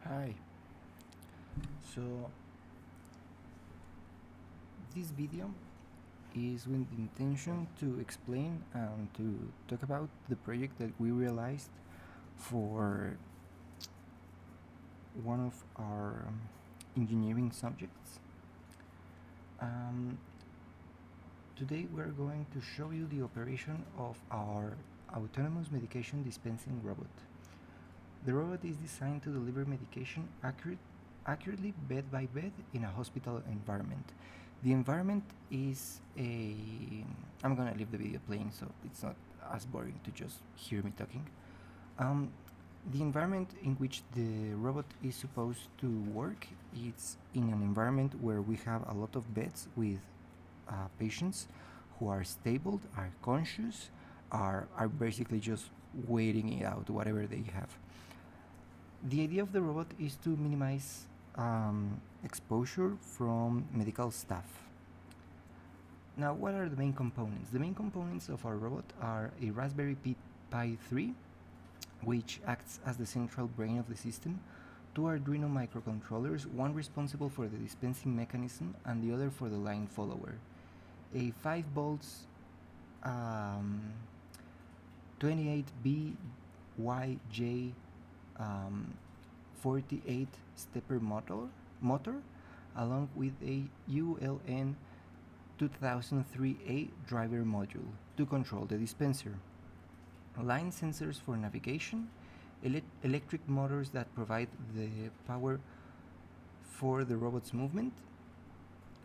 Hi. So this video is with the intention to explain and to talk about the project that we realized for one of our engineering subjects. Um, Today we're going to show you the operation of our autonomous medication dispensing robot. The robot is designed to deliver medication accurately bed by bed in a hospital environment. The environment is a... I'm gonna leave the video playing so it's not as boring to just hear me talking. Um, the environment in which the robot is supposed to work is in an environment where we have a lot of beds with patients who are stable, are conscious, are basically just waiting it out, whatever they have. The idea of the robot is to minimize exposure from medical staff. Now, what are the main components? The main components of our robot are a Raspberry Pi 3, which acts as the central brain of the system, two Arduino microcontrollers, one responsible for the dispensing mechanism and the other for the line follower, a 5 volts 28BYJ 48 stepper motor along with a ULN 2003A driver module to control the dispenser, line sensors for navigation, electric motors that provide the power for the robot's movement,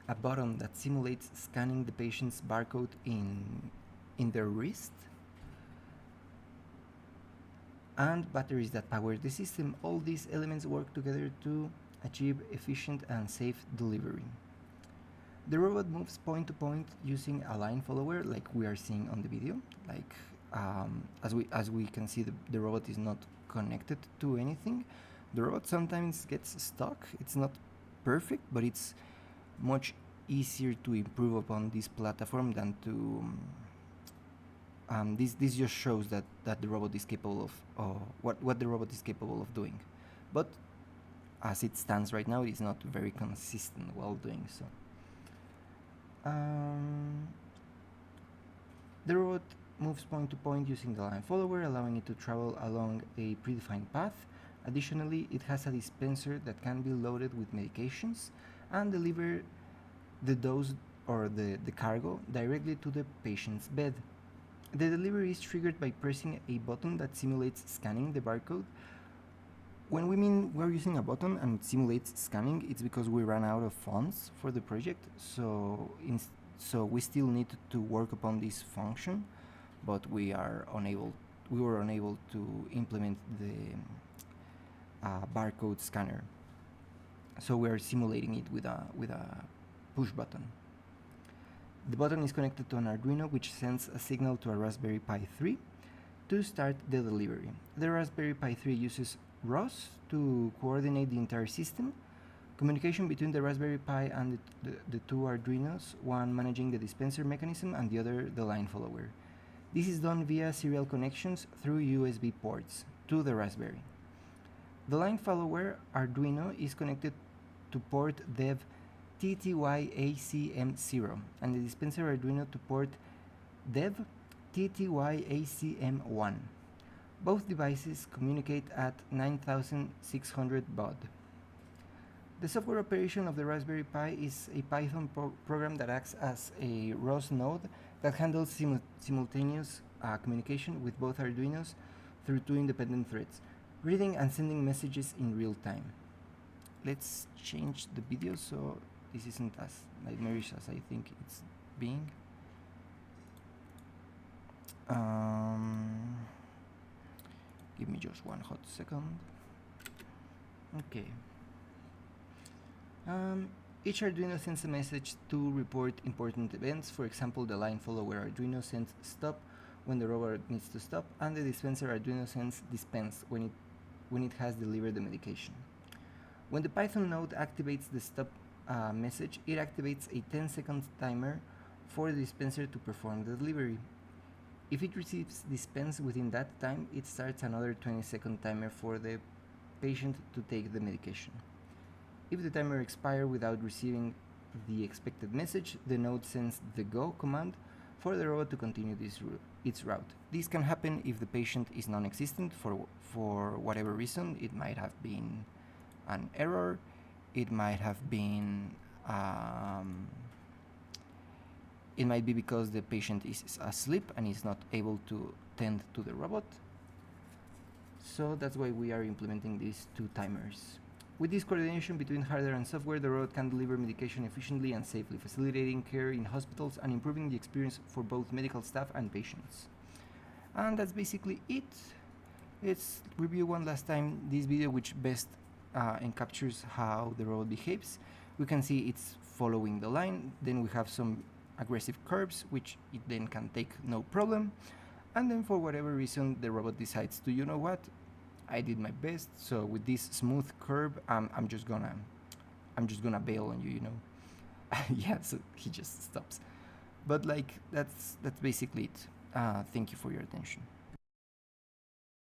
a button that simulates scanning the patient's barcode in their wrist, and batteries that power the system. All these elements work together to achieve efficient and safe delivery. The robot moves point to point using a line follower, like we are seeing on the video. Like as we can see, the robot is not connected to anything. The robot sometimes gets stuck. It's not perfect, but it's much easier to improve upon this platform than to this just shows that the robot is capable of what the robot is capable of doing, but as it stands right now, it is not very consistent while doing so. The robot moves point to point using the line follower, allowing it to travel along a predefined path. Additionally, it has a dispenser that can be loaded with medications and deliver the dose or the cargo directly to the patient's bed. The delivery is triggered by pressing a button that simulates scanning the barcode. When we mean we're using a button and it simulates scanning, it's because we ran out of funds for the project, so we still need to work upon this function, but we were unable to implement the barcode scanner. So we are simulating it with a push button. The button is connected to an Arduino, which sends a signal to a Raspberry Pi 3 to start the delivery. The Raspberry Pi 3 uses ROS to coordinate the entire system. Communication between the Raspberry Pi and the two Arduinos, one managing the dispenser mechanism and the other the line follower. This is done via serial connections through USB ports to the Raspberry. The line follower Arduino is connected to port dev TTYACM0 and the dispenser Arduino to port dev TTYACM1. Both devices communicate at 9600 baud. The software operation of the Raspberry Pi is a Python program that acts as a ROS node that handles simultaneous communication with both Arduinos through two independent threads, reading and sending messages in real time. Let's change the video so this isn't as nightmarish as I think it's being. Give me just one hot second. Okay. Each Arduino sends a message to report important events. For example, the line follower Arduino sends stop when the robot needs to stop, and the dispenser Arduino sends dispense when it has delivered the medication. When the Python node activates the stop message, it activates a 10-second timer for the dispenser to perform the delivery. If it receives dispense within that time, it starts another 20-second timer for the patient to take the medication. If the timer expires without receiving the expected message, the node sends the go command for the robot to continue its route. This can happen if the patient is non-existent for whatever reason. It might have been an error, it might have been it might be because the patient is asleep and is not able to tend to the robot. So that's why we are implementing these two timers. With this coordination between hardware and software, the robot can deliver medication efficiently and safely, facilitating care in hospitals and improving the experience for both medical staff and patients. And that's basically it. Let's review one last time this video, which best encaptures how the robot behaves. We can see it's following the line, then we have some aggressive curves, which it then can take no problem, and then for whatever reason the robot decides to, you know what, I did my best, so with this smooth curve I'm just gonna bail on you, you know. Yeah, so he just stops. But like that's basically it. Thank you for your attention.